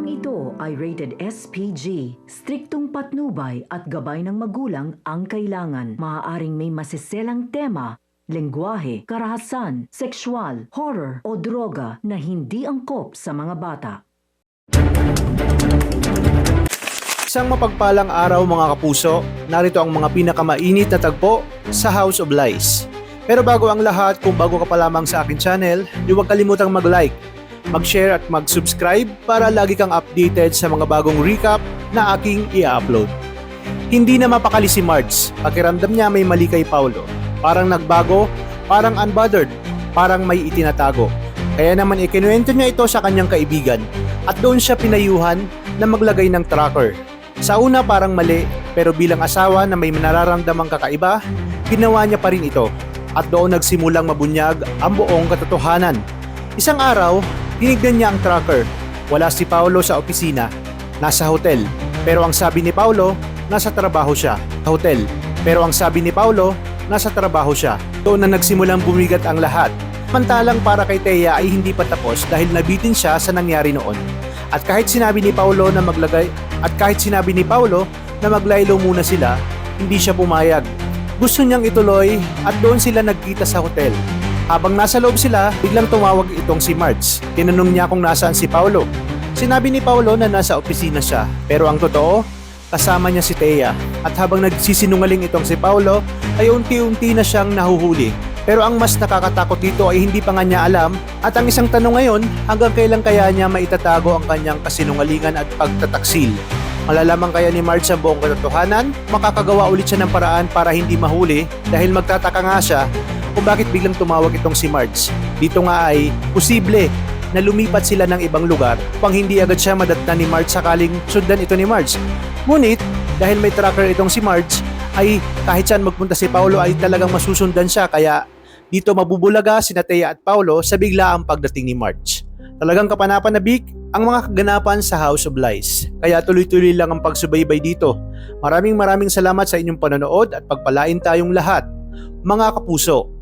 Programang ito ay rated SPG. Striktong patnubay at gabay ng magulang ang kailangan. Maaaring may masiselang tema, lengguwahe, karahasan, sexual, horror o droga na hindi angkop sa mga bata. Isang mapagpalang araw mga kapuso, narito ang mga pinakamainit na tagpo sa House of Lies. Pero bago ang lahat, kung bago ka pa lamang sa akin channel, huwag kalimutang mag-like, mag-share at mag-subscribe para lagi kang updated sa mga bagong recap na aking i-upload. Hindi na mapakali si Marge, pakiramdam niya may mali kay Paulo. Parang nagbago, parang unbothered, parang may itinatago. Kaya naman ikinuwento niya ito sa kanyang kaibigan at doon siya pinayuhan na maglagay ng tracker. Sa una parang mali, pero bilang asawa na may nararamdamang kakaiba, ginawa niya pa rin ito at doon nagsimulang mabunyag ang buong katotohanan. Isang araw, tinignan niya ang tracker. Wala si Paulo sa opisina, nasa hotel. Pero ang sabi ni Paulo, nasa trabaho siya. Hotel. Pero ang sabi ni Paulo, nasa trabaho siya. Doon na nagsimulang bumigat ang lahat. Mantalang para kay Thea ay hindi pa tapos dahil nabitin siya sa nangyari noon. At kahit sinabi ni Paulo na maglaylo muna sila, hindi siya pumayag. Gusto niyang ituloy at doon sila nagkita sa hotel. Habang nasa loob sila, biglang tumawag itong si Marge. Tinanong niya kung nasaan si Paulo. Sinabi ni Paulo na nasa opisina siya, pero ang totoo, kasama niya si Thea. At habang nagsisinungaling itong si Paulo, ay unti-unti na siyang nahuhuli. Pero ang mas nakakatakot dito ay hindi pa nga niya alam at ang isang tanong ngayon, hanggang kailan kaya niya maitatago ang kanyang kasinungalingan at pagtataksil? Malalaman kaya ni Marge ang buong katotohanan? Makakagawa ulit siya ng paraan para hindi mahuli dahil magtataka nga siya kung bakit biglang tumawag itong si Marge. Dito nga ay posible na lumipat sila ng ibang lugar upang hindi agad siya madatnan ni Marge sakaling sundan ito ni Marge. Ngunit dahil may tracker itong si Marge ay kahit saan magpunta si Paulo ay talagang masusundan siya kaya dito mabubulaga sina Thea at Paulo sa biglaang pagdating ni Marge. Talagang kapanapanabik ang mga kaganapan sa House of Lies. Kaya tuloy-tuloy lang ang pagsubaybay dito. Maraming salamat sa inyong panonood at pagpalain tayong lahat, mga kapuso.